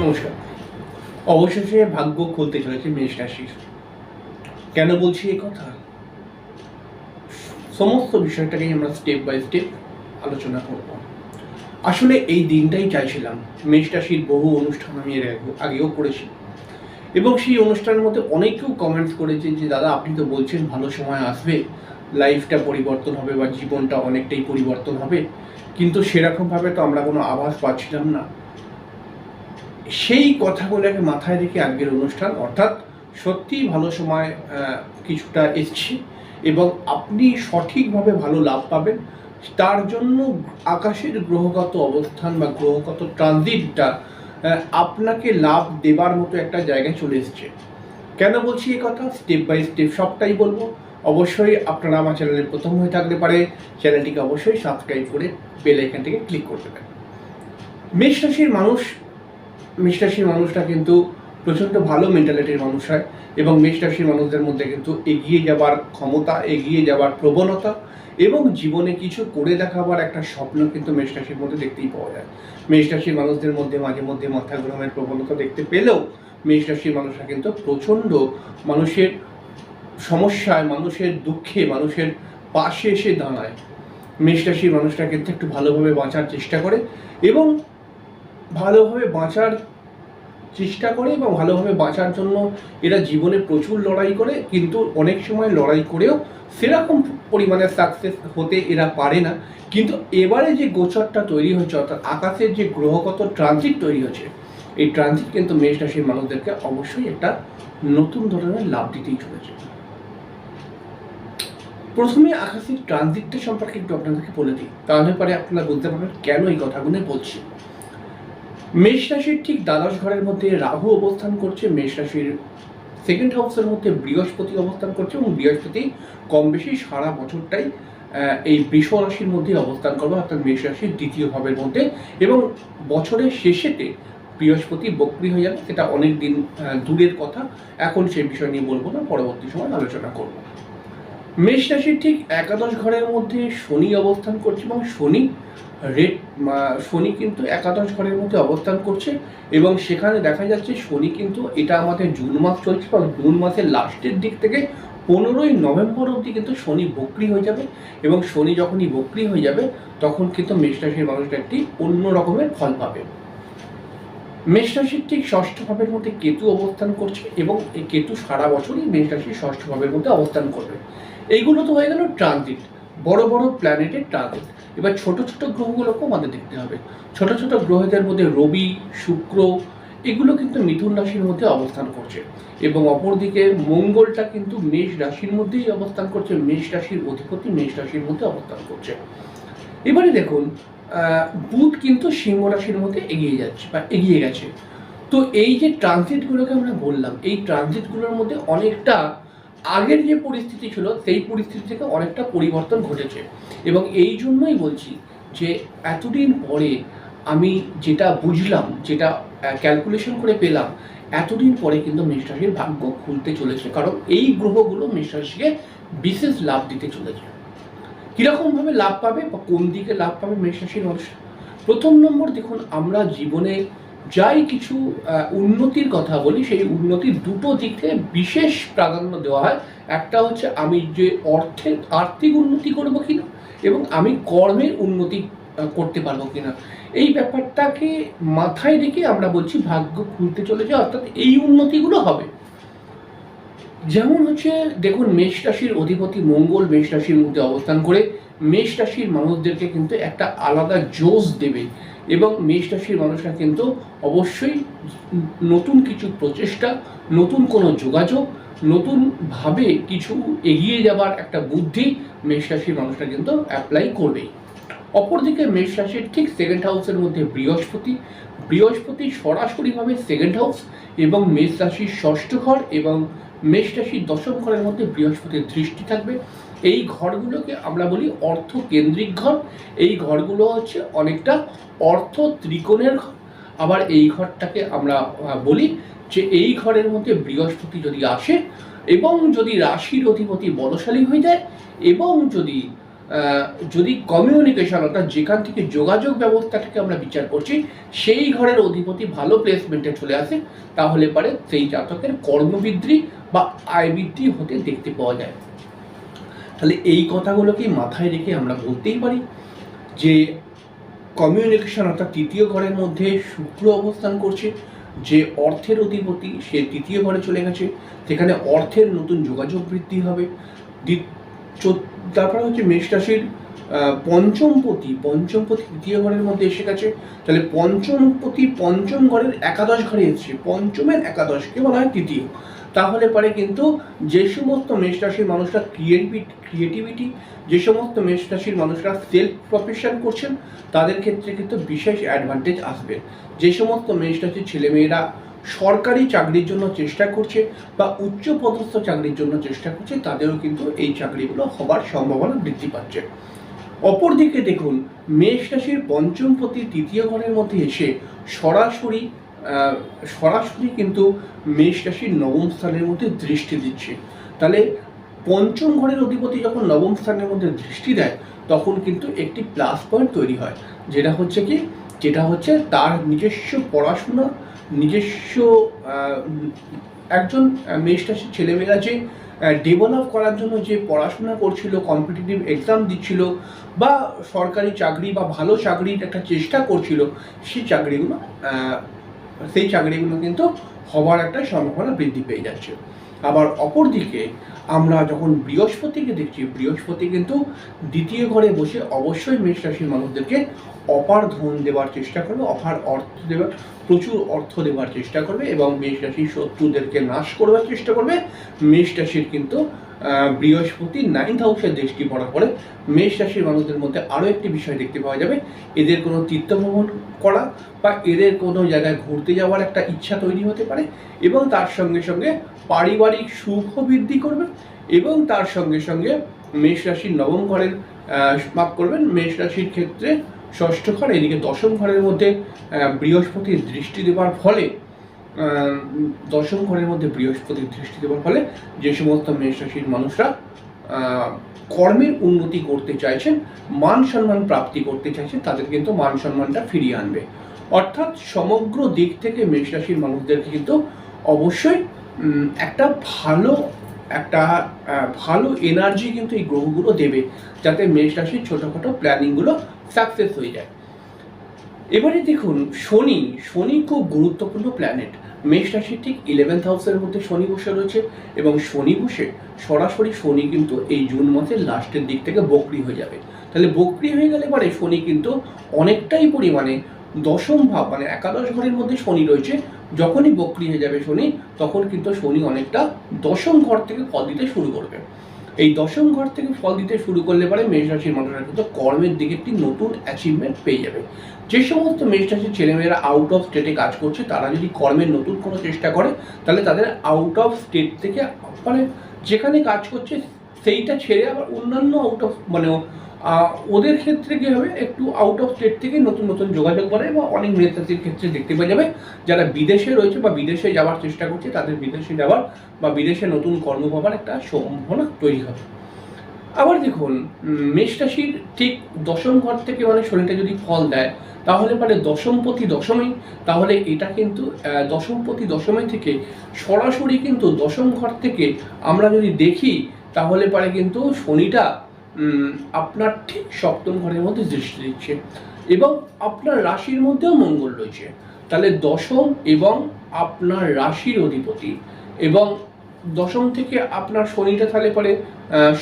নমস্কার। অবশেষে ভাগ্য খুলতে চলেছে মেষ রাশির। কেন বলছি এই কথা? সমস্ত বিষয়টাকেই আমরা স্টেপ বাই স্টেপ আলোচনা করব। আসলে এই দিনটাই চাইছিলাম। মেষ রাশির বহু অনুষ্ঠান আমি এর আগেও করেছি এবং সেই অনুষ্ঠানের মধ্যে অনেকেও কমেন্টস করেছেন যে দাদা আপনি তো বলছেন ভালো সময় আসবে, লাইফটা পরিবর্তন হবে বা জীবনটা অনেকটাই পরিবর্তন হবে, কিন্তু সেরকমভাবে তো আমরা কোনো আভাস পাচ্ছিলাম না। সেই কথাগুলোকে মাথায় রেখে আজকের অনুষ্ঠান, অর্থাৎ সত্যিই ভালো সময় কিছুটা এসছে এবং আপনি সঠিকভাবে ভালো লাভ পাবেন। তার জন্য আকাশের গ্রহগত অবস্থান বা গ্রহগত ট্রানজিটটা আপনাকে লাভ দেবার মতো একটা জায়গায় চলে এসছে। কেন বলছি এই কথা? স্টেপ বাই স্টেপ সবটাই বলবো। অবশ্যই আপনারা আমার চ্যানেলের প্রথম হয়ে থাকতে পারে চ্যানেলটিকে অবশ্যই সাবস্ক্রাইব করে বেল আইকন থেকে ক্লিক করে দেবেন। মেষ রাশির মানুষটা কিন্তু প্রচণ্ড ভালো মেন্টালিটির মানুষ হয় এবং মেষ রাশির মানুষদের মধ্যে কিন্তু এগিয়ে যাবার ক্ষমতা, এগিয়ে যাবার প্রবণতা এবং জীবনে কিছু করে দেখাবার একটা স্বপ্ন কিন্তু মেষ রাশির মধ্যে দেখতেই পাওয়া যায়। মেষ রাশির মানুষদের মধ্যে মাঝে মধ্যে মাথা ঘোরানোর প্রবণতা দেখতে পেলেও মেষ রাশির মানুষরা কিন্তু প্রচণ্ড মানুষের সমস্যায়, মানুষের দুঃখে, মানুষের পাশে এসে দাঁড়ায়। মেষ রাশির মানুষরা কিন্তু একটু ভালোভাবে বাঁচার চেষ্টা করে এবং ভালোভাবে বাঁচার এবং ভালোভাবে বাঁচার জন্য এরা জীবনে প্রচুর লড়াই করে, কিন্তু অনেক সময় লড়াই করেও সেরকম পরিমাণে সাকসেস হতে এরা পারে না। কিন্তু এবারে যে গোচরটা তৈরি হয়েছে, অর্থাৎ আকাশের যে গ্রহগত ট্রানজিট তৈরি হয়েছে, এই ট্রানজিট কিন্তু মেষ রাশির মানুষদেরকে অবশ্যই একটা নতুন ধরনের লাভ দিতেই চলেছে। প্রথমে আকাশের ট্রানজিটটা সম্পর্কে একটু আপনাদেরকে বলে দিই, তাহলে পরে আপনারা বুঝতে পারবেন কেন এই কথাগুলো বলছি। মেষ রাশির ঠিক দ্বাদশ ঘরের মধ্যে রাহু অবস্থান করছে, মেষ রাশির সেকেন্ড হাউসের মধ্যে বৃহস্পতি অবস্থান করছে এবং বৃহস্পতি কম বেশি সারা বছরটাই এই বৃষ রাশির মধ্যে অবস্থান করবে, অর্থাৎ মেষ রাশির দ্বিতীয় ভাবের মধ্যে, এবং বছরের শেষেতে বৃহস্পতি বক্রী হয়ে যাবে। সেটা অনেক দিন দূরের কথা, এখন সেই বিষয় নিয়ে বলবো না, পরবর্তী সময় আলোচনা করব। মেষ রাশির ঠিক একাদশ ঘরের মধ্যে শনি অবস্থান করছে এবং শনি কিন্তু একাদশ ঘরের মধ্যে অবস্থান করছে এবং সেখানে দেখা যাচ্ছে শনি কিন্তু, এটা আমাদের জুন মাস চলছে এবং জুন মাসের লাস্টের দিক থেকে 15ই নভেম্বর অবধি কিন্তু শনি বক্রী হয়ে যাবে এবং শনি যখনই বক্রী হয়ে যাবে তখন কিন্তু মেষ রাশির মানুষটা একটি অন্য রকমের ফল পাবে। মেষ রাশির ঠিক ষষ্ঠ ভাবের মধ্যে কেতু অবস্থান করছে এবং এই কেতু সারা বছরই মেষ রাশির ষষ্ঠ ভাবের মধ্যে অবস্থান করবে। এইগুলো তো হয়ে গেল ট্রানজিট, বড় বড় প্ল্যানেটের ট্রানজিট। এবার ছোট ছোট গ্রহগুলোকেও আমাদের দেখতে হবে। ছোট ছোট গ্রহদের মধ্যে রবি, শুক্র, এগুলো কিন্তু মিথুন রাশির মধ্যে অবস্থান করছে এবং অপরদিকে মঙ্গলটা কিন্তু মেষ রাশির মধ্যেই অবস্থান করছে, মেষ রাশির অধিপতি মেষ রাশির মধ্যে অবস্থান করছে। এবারে দেখুন, বুধ কিন্তু সিংহ রাশির মধ্যে এগিয়ে গেছে। তো এই যে ট্রানজিটগুলোকে আমরা বললাম, এই ট্রানজিটগুলোর মধ্যে অনেকটা আগের যে পরিস্থিতি ছিল সেই পরিস্থিতি থেকে অনেকটা পরিবর্তন ঘটেছে এবং এই জন্যই বলছি যে এতদিন পরে আমি যেটা বুঝলাম, যেটা ক্যালকুলেশন করে পেলাম, এতদিন পরে কিন্তু মেষ রাশির ভাগ্য খুলতে চলেছে, কারণ এই গ্রহগুলো মেষ রাশিকে বিশেষ লাভ দিতে চলেছে। কীরকমভাবে লাভ পাবে বা কোন দিকে লাভ পাবে মেষ রাশির মানুষ? প্রথম নম্বর, দেখুন, আমরা জীবনে যাই কিছু উন্নতির কথা বলি, সেই উন্নতির দুটো দিক থেকে বিশেষ প্রাধান্য দেওয়া হয়। একটা হচ্ছে আমি যে আর্থিক উন্নতি করব কিনা এবং আমি কর্মের উন্নতি করতে পারবো কিনা, এই ব্যাপারটাকে মাথায় রেখে আমরা বলছি ভাগ্য খুলতে চলেছে, অর্থাৎ এই উন্নতিগুলো হবে। যেমন হচ্ছে দেখুন, মেষ রাশির অধিপতি মঙ্গল মেষ রাশির মধ্যে অবস্থান করে মেষ রাশির মানুষদেরকে কিন্তু একটা আলাদা জোশ দেবে এবং মেষ রাশির মানুষরা কিন্তু অবশ্যই নতুন কিছু প্রচেষ্টা, নতুন কোনো যোগাযোগ, নতুনভাবে কিছু এগিয়ে যাবার একটা বুদ্ধি মেষ রাশির মানুষরা কিন্তু অ্যাপ্লাই করবেই। অপরদিকে মেষ রাশির ঠিক সেকেন্ড হাউসের মধ্যে বৃহস্পতি সরাসরিভাবে সেকেন্ড হাউস এবং মেষ রাশির ষষ্ঠ ঘর এবং মেষ রাশির দশম ঘরের মধ্যে বৃহস্পতির দৃষ্টি থাকবে। এই ঘরগুলোকে আমরা বলি অর্থ কেন্দ্রিক ঘর। এই ঘরগুলো হচ্ছে অনেকটা অর্থ ত্রিকোণের ঘর। আবার এই ঘরটাকে আমরা বলি যে এই ঘরের মধ্যে বৃহস্পতি যদি আসে এবং যদি রাশির অধিপতি বলশালী হয়ে যায় এবং যদি যদি কমিউনিকেশন অর্থাৎ যেখান থেকে যোগাযোগ ব্যবস্থাটাকে আমরা বিচার করছি সেই ঘরের অধিপতি ভালো প্লেসমেন্টে চলে আসে, তাহলে পারে সেই জাতকের কর্মবৃদ্ধি বা আয় বৃদ্ধি হতে দেখতে পাওয়া যায়। তাহলে এই কথাগুলোকে মাথায় রেখে আমরা বলতেই পারি যে কমিউনিকেশন অর্থাৎ তৃতীয় ঘরের মধ্যে শুক্র অবস্থান করছে, যে অর্থের অধিপতি সে তৃতীয় ঘরে চলে গেছে, সেখানে অর্থের নতুন যোগাযোগ বৃদ্ধি হবে। তারপরে হচ্ছে মেষ রাশির পঞ্চমপতি তৃতীয় ঘরের মধ্যে এসে গেছে, তাহলে পঞ্চমপতি পঞ্চম ঘরের একাদশ ঘরে এসেছে, পঞ্চমের একাদশকে বলা হয় তৃতীয়। তাহলে পরে কিন্তু যে সমস্ত মেষ রাশির মানুষরা ক্রিয়েটিভিটি, যে সমস্ত মেষ রাশির মানুষরা সেলফ প্রফেশন করছেন তাদের ক্ষেত্রে কিন্তু বিশেষ অ্যাডভান্টেজ আসবে। যে সমস্ত মেষ রাশির ছেলেমেয়েরা সরকারি চাকরির জন্য চেষ্টা করছে বা উচ্চ পদস্থ চাকরির জন্য চেষ্টা করছে তাদেরও কিন্তু এই চাকরিগুলো হবার সম্ভাবনা বৃদ্ধি পাচ্ছে। অপরদিকে দেখুন মেষ রাশির পঞ্চমপতি তৃতীয় ঘরের মধ্যে এসে সরাসরি কিন্তু মেষ রাশির নবম স্থানের মধ্যে দৃষ্টি দিচ্ছে। তাহলে পঞ্চম ঘরের অধিপতি যখন নবম স্থানের মধ্যে দৃষ্টি দেয় তখন কিন্তু একটি প্লাস পয়েন্ট তৈরি হয়, যেটা হচ্ছে তার নিজস্ব পড়াশোনা, নিজস্ব একজন মেষ রাশির ছেলেমেয়েরা যে ডেভেলপ করার জন্য যে পড়াশোনা করছিল, কম্পিটিটিভ এক্সাম দিচ্ছিল বা সরকারি চাকরি বা ভালো চাকরির একটা চেষ্টা করছিল, সেই চাকরিগুলো কিন্তু হওয়ার একটা সম্ভাবনা বৃদ্ধি পেয়ে যাচ্ছে। আবার অপরদিকে আমরা যখন বৃহস্পতিকে দেখছি, বৃহস্পতি কিন্তু দ্বিতীয় ঘরে বসে অবশ্যই মেষ রাশির মানুষদেরকে অপার ধন দেওয়ার চেষ্টা করবে, প্রচুর অর্থ দেওয়ার চেষ্টা করবে এবং মেষ রাশির শত্রুদেরকে নাশ করবার চেষ্টা করবে। মেষ রাশির কিন্তু বৃহস্পতি 9th হাউসে দৃষ্টি পড়ার পরে মেষ রাশির মানুষদের মধ্যে আরও একটি বিষয় দেখতে পাওয়া যাবে, এদের কোনো তীর্থভ্রমণ করা বা এদের কোনো জায়গায় ঘুরতে যাওয়ার একটা ইচ্ছা তৈরি হতে পারে এবং তার সঙ্গে সঙ্গে পারিবারিক সুখও বৃদ্ধি করবে এবং তার সঙ্গে সঙ্গে মেষ রাশির নবম ঘরের মাফ করবেন মেষ রাশির ক্ষেত্রে ষষ্ঠ ঘর, এদিকে দশম ঘরের মধ্যে বৃহস্পতির দৃষ্টি দেওয়ার ফলে যে সমস্ত মেষ রাশির মানুষরা কর্মের উন্নতি করতে চাইছেন, মান সম্মান প্রাপ্তি করতে চাইছেন, তাদের কিন্তু মান সম্মানটা ফিরিয়ে আনবে। অর্থাৎ সমগ্র দিক থেকে মেষ রাশির মানুষদেরকে কিন্তু অবশ্যই একটা ভালো এনার্জি কিন্তু এই গ্রহগুলো দেবে, যাতে মেষ রাশির ছোটোখাটো প্ল্যানিংগুলো সাকসেস হয়ে যায়। এবারে দেখুন শনি খুব গুরুত্বপূর্ণ প্ল্যানেট। মেষ রাশির ঠিক 11th হাউসের মধ্যে শনি বসে রয়েছে এবং সরাসরি শনি কিন্তু এই জুন মাসের লাস্টের দিক থেকে বক্রি হয়ে যাবে। তাহলে বক্রি হয়ে গেলে পরে শনি কিন্তু অনেকটাই পরিমাণে দশম ভাব মানে একাদশ ঘরের মধ্যে শনি রয়েছে, যখনই বক্রি হয়ে যাবে শনি তখন কিন্তু শনি অনেকটা দশম ঘর থেকে ফল দিতে শুরু করবে। এই দশম ঘর থেকে ফল দিতে শুরু করলে পরে মেষ রাশির মানুষরা কিন্তু কর্মের দিকে একটি নতুন অ্যাচিভমেন্ট পেয়ে যাবে। যে সমস্ত মেষ রাশির ছেলেমেয়েরা আউট অফ স্টেটে কাজ করছে তারা যদি কর্মের নতুন কোনো চেষ্টা করে তাহলে তাদের আউট অফ স্টেট থেকে মানে যেখানে কাজ করছে সেইটা ছেড়ে আবার অন্যান্য ওদের ক্ষেত্রে কী হবে, একটু আউট অফ স্টেট থেকে নতুন নতুন যোগাযোগ করে বা অনেক মেষ রাশির ক্ষেত্রে দেখতে পাওয়া যাবে যারা বিদেশে রয়েছে বা বিদেশে যাওয়ার চেষ্টা করছে তাদের বিদেশে যাওয়ার বা বিদেশে নতুন কর্ম পাবার একটা সম্ভাবনা তৈরি হবে। আবার দেখুন মেষ রাশির ঠিক দশম ঘর থেকে মানে শনিটা যদি ফল দেয় তাহলে পরে দশমপতি দশমে, তাহলে এটা কিন্তু দশমপতি দশমে থেকে সরাসরি কিন্তু দশম ঘর থেকে আমরা যদি দেখি তাহলে পরে কিন্তু শনিটা আপনার ঠিক সপ্তম ঘরের মধ্যে দৃষ্টি দিচ্ছে এবং আপনার রাশির মধ্যেও মঙ্গল রয়েছে। তাহলে দশম এবং আপনার রাশির অধিপতি এবং দশম থেকে আপনার শনিটা তাহলে পরে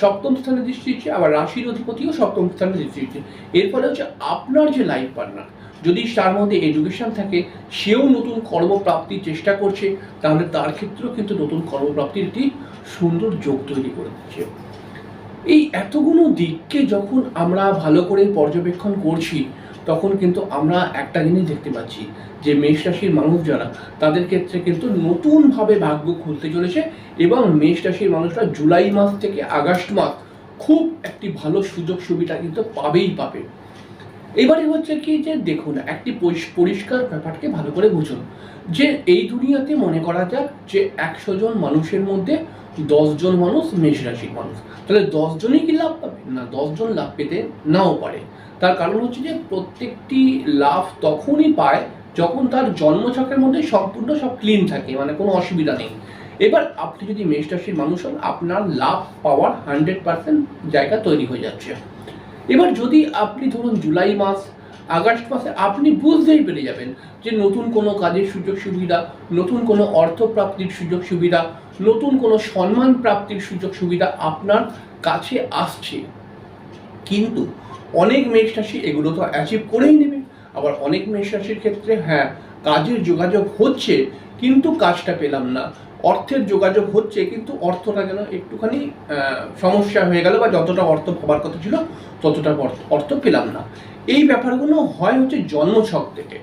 সপ্তম স্থানে দৃষ্টি দিচ্ছে, আবার রাশির অধিপতিও সপ্তম স্থানে দৃষ্টি দিচ্ছে। এর ফলে হচ্ছে আপনার যে লাইফ পার্টনার যদি তার মধ্যে এডুকেশন থাকে সেও নতুন কর্মপ্রাপ্তির চেষ্টা করছে, তাহলে তার ক্ষেত্রেও কিন্তু নতুন কর্মপ্রাপ্তির একটি সুন্দর যোগ তৈরি করে দিচ্ছে। এই এতগুলো দিককে যখন আমরা ভালো করে পর্যবেক্ষণ করছি তখন কিন্তু আমরা একটা জিনিস দেখতে পাচ্ছি যে মেষ রাশির মানুষ যারা তাদের ক্ষেত্রে কিন্তু নতুনভাবে ভাগ্য খুলতে চলেছে এবং মেষ রাশির মানুষরা জুলাই মাস থেকে আগস্ট মাস খুব একটি ভালো সুযোগ সুবিধা কিন্তু পাবে। এবারে হচ্ছে কি যে দেখুন একটি পরিষ্কার ব্যাপারকে ভালো করে বুঝুন যে এই দুনিয়াতে মনে করা যাক যে 100 জন মানুষের মধ্যে 10 জন মানুষ মেষ রাশির মানুষ, তাহলে 10 জনই কি লাভ পাবে না? 10 জন লাভ পেতে নাও পারে। তার কারণ হচ্ছে যে প্রত্যেকটি লাভ তখনই পায় যখন তার জন্মছকের মধ্যে সম্পূর্ণ সব ক্লিন থাকে, মানে কোনো অসুবিধা নেই। এবার আপনি যদি মেষ রাশির মানুষ হন, আপনার লাভ পাওয়ার 100% জায়গা তৈরি হয়ে যাচ্ছে। এবার যদি আপনি ধরুন জুলাই মাস, আগস্ট মাসে আপনি বুঝতেই পেরে যাবেন যে নতুন কোনো কাজের সুযোগ সুবিধা, নতুন কোনো অর্থ প্রাপ্তির সুযোগ সুবিধা, নতুন কোনো সম্মান প্রাপ্তির সুযোগ সুবিধা আপনার কাছে আসছে। কিন্তু অনেক মেষ রাশি এগুলো তো অ্যাচিভ করেই নেবে। আবার অনেক মেষ রাশির ক্ষেত্রে হ্যাঁ, কাজের যোগাযোগ হচ্ছে কিন্তু কাজটা পেলাম না, অর্থের যোগাযোগ হচ্ছে কিন্তু অর্থটা যেন একটুখানি সমস্যা হয়ে গেল, বা যতটা অর্থ পাবার কথা ছিল ততটা অর্থ পেলাম না। এই ব্যাপারগুলো হয় হচ্ছে জন্মছক থেকে।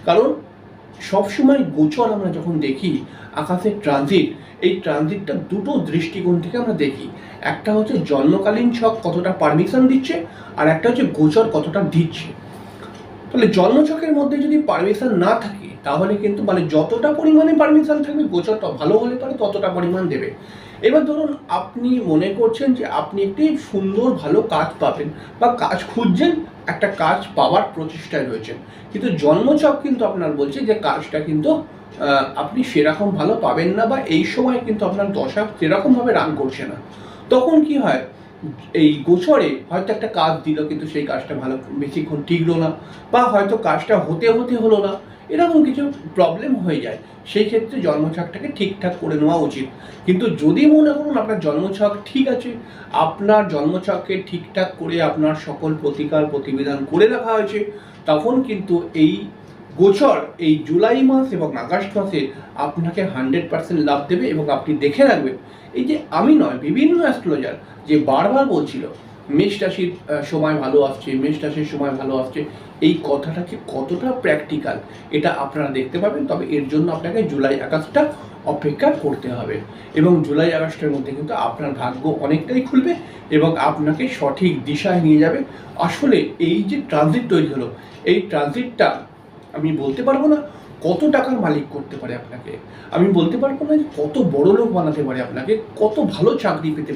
কারণ সবসময় গোচর আমরা যখন দেখি আকাশের ট্রানজিট, এই ট্রানজিটটা দুটো দৃষ্টিকোণ থেকে আমরা দেখি। একটা হচ্ছে জন্মকালীন ছক কতটা পারমিশন দিচ্ছে, আর একটা হচ্ছে গোচর কতটা দিচ্ছে। তাহলে জন্মছকের মধ্যে যদি পারমিশন না থাকে তাহলে কিন্তু মানে যতটা পরিমাণে পারমিশন থাকবে গোচরটা ভালো হলে পারে ততটা পরিমাণ দেবে। এবার ধরুন আপনি মনে করছেন যে আপনি একটি সুন্দর ভালো কাজ পাবেন বা কাজ খুঁজছেন, একটা কাজ পাওয়ার প্রচেষ্টায় রয়েছেন, কিন্তু জন্মছক কিন্তু আপনার বলছে যে কাজটা কিন্তু আপনি সেরকম ভালো পাবেন না, বা এই সময় কিন্তু আপনার দশা সেরকমভাবে রান করছে না। তখন কি হয়, এই গোচরে হয়তো একটা কাজ দিল কিন্তু সেই কাজটা ভালো বেশিক্ষণ টিকলো না, বা হয়তো কাজটা হতে হতে হলো না, এরকম কিছু প্রবলেম হয়ে যায়। সেই ক্ষেত্রে জন্মছকটাকে ঠিকঠাক করে নেওয়া উচিত। কিন্তু যদি মনে করুন আপনার জন্মছক ঠিক আছে, আপনার জন্মছককে ঠিকঠাক করে আপনার সকল প্রতিকার প্রতিবিধান করে রাখা হয়েছে, তখন কিন্তু এই গোচর এই জুলাই মাস এবং আগস্ট মাসে আপনাকে 100% লাভ দেবে। এবং আপনি দেখে রাখবেন, এই যে আমি নয়, বিভিন্ন অ্যাস্ট্রোলজার যে বারবার বলছিল মেষ রাশির সময় ভালো আসছে, মেষ রাশির সময় ভালো আসছে, এই কথাটা যে কতটা প্র্যাকটিক্যাল এটা আপনারা দেখতে পাবেন। তবে এর জন্য আপনাকে জুলাই আগস্টটা অপেক্ষা করতে হবে, এবং জুলাই আগস্টের মধ্যে কিন্তু আপনার ভাগ্য অনেকটাই খুলবে এবং আপনাকে সঠিক দিশায় নিয়ে যাবে। আসলে এই যে ট্রানজিট তৈরি হলো, এই ট্রানজিটটা আমি বলতে পারবো না কত টাকার মালিক করতে পারে আপনাকে, আমি বলতে পারবো না যে কত বড় লোক বানাতে পারে আপনাকে, কত ভালো চাকরি পেতে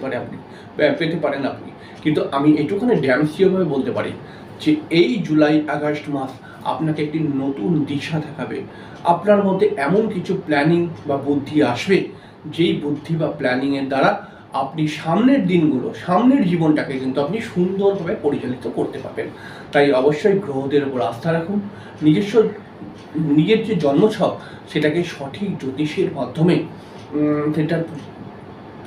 পারেন আপনি, কিন্তু আমি এটুখানি ড্যাম শিওরভাবে বলতে পারি যে এই জুলাই আগস্ট মাস আপনাকে একটি নতুন দিশা দেখাবে। আপনার মধ্যে এমন কিছু প্ল্যানিং বা বুদ্ধি আসবে, যেই বুদ্ধি বা প্ল্যানিংয়ের দ্বারা আপনি সামনের দিনগুলো, সামনের জীবনটাকে কিন্তু আপনি সুন্দরভাবে পরিচালিত করতে পারবেন। তাই অবশ্যই গ্রহদের উপর আস্থা রাখুন, নিজের যে জন্মছক সেটাকে সঠিক জ্যোতিষের মাধ্যমে সেটা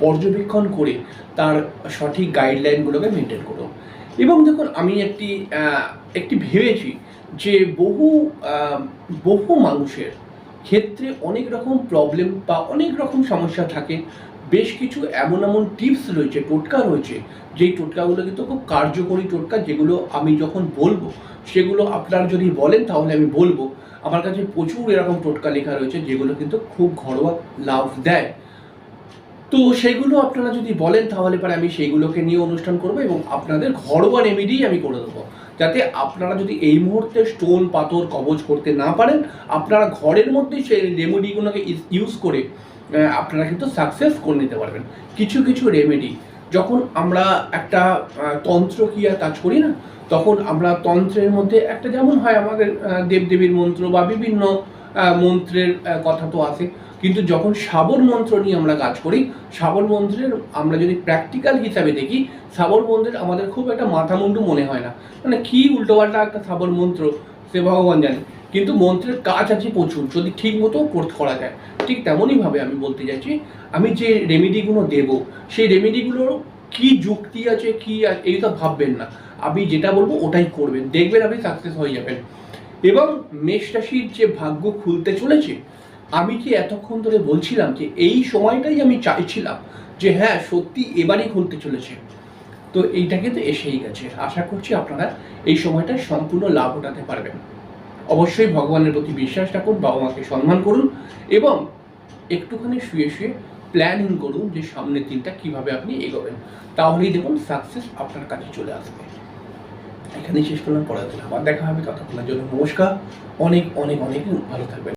পর্যবেক্ষণ করে তার সঠিক গাইডলাইনগুলোকে মেনটেন করুন। এবং দেখুন আমি একটি ভেবেছি যে বহু মানুষের ক্ষেত্রে অনেক রকম প্রবলেম বা অনেক রকম সমস্যা থাকে। বেশ কিছু এমন টিপস রয়েছে, টোটকা রয়েছে, যেই টোটকাগুলো কিন্তু খুব কার্যকরী টোটকা, যেগুলো আমি যখন বলবো সেগুলো আপনারা যদি বলেন তাহলে আমি বলবো। আমার কাছে প্রচুর এরকম টোটকা লেখা রয়েছে যেগুলো কিন্তু খুব ঘরোয়া লাভ দেয়। তো সেগুলো আপনারা যদি বলেন তাহলে পরে আমি সেইগুলোকে নিয়ে অনুষ্ঠান করবো, এবং আপনাদের ঘরোয়া রেমেডি আমি করে দেবো, যাতে আপনারা যদি এই মুহূর্তে স্টোন পাথর কবজ করতে না পারেন, আপনারা ঘরের মধ্যেই সেই রেমেডিগুলোকে ইউজ করে আপনারা কিন্তু সাকসেস করে নিতে পারবেন। কিছু কিছু রেমেডি যখন আমরা একটা তন্ত্রক্রিয়া কাজ করি না, তখন আমরা তন্ত্রের মধ্যে একটা যেমন হয় আমাদের দেবদেবীর মন্ত্র বা বিভিন্ন মন্ত্রের কথা তো আসে, কিন্তু যখন শাবর মন্ত্র নিয়ে আমরা কাজ করি, শাবর মন্ত্রের আমরা যদি প্র্যাকটিক্যাল হিসাবে দেখি, শাবর মন্ত্রের আমাদের খুব একটা মাথামুন্ডু মনে হয় না, মানে কি উল্টোপাল্টা একটা শাবর মন্ত্র সে ভগবান জানে, কিন্তু মন্ত্রের কাজ আছে প্রচুর যদি ঠিক মতো করা যায়। ঠিক তেমনইভাবে আমি বলতে চাইছি, আমি যে রেমেডিগুলো দেব সেই রেমেডিগুলোর কি যুক্তি আছে কি এইসব ভাববেন না, আমি যেটা বলবো ওটাই করবেন, দেখবেন আপনি সাকসেস হয়ে যাবেন। এবং মেষ রাশির যে ভাগ্য খুলতে চলেছে, আমি কি এতক্ষণ ধরে বলছিলাম যে এই সময়টাই আমি চাইছিলাম যে হ্যাঁ সত্যি এবারই খুলতে চলেছে, তো এইটা কিন্তু এসেই গেছে। আশা করছি আপনারা এই সময়টা সম্পূর্ণ লাভ উঠাতে পারবেন। অবশ্যই ভগবানের প্রতি বিশ্বাস রাখুন, বাবা মাকে সম্মান করুন, এবং একটুখানি শুয়ে শুয়ে প্ল্যানিং করুন যে সামনের দিনটা কিভাবে আপনি এগোবেন, তাহলেই দেখুন সাকসেস আপনার কাছে চলে আসবে। এখানেই শেষ করলাম, পড়াতে আবার দেখা হবে, ততক্ষণের জন্য নমস্কার, অনেক অনেক অনেক ভালো থাকবেন।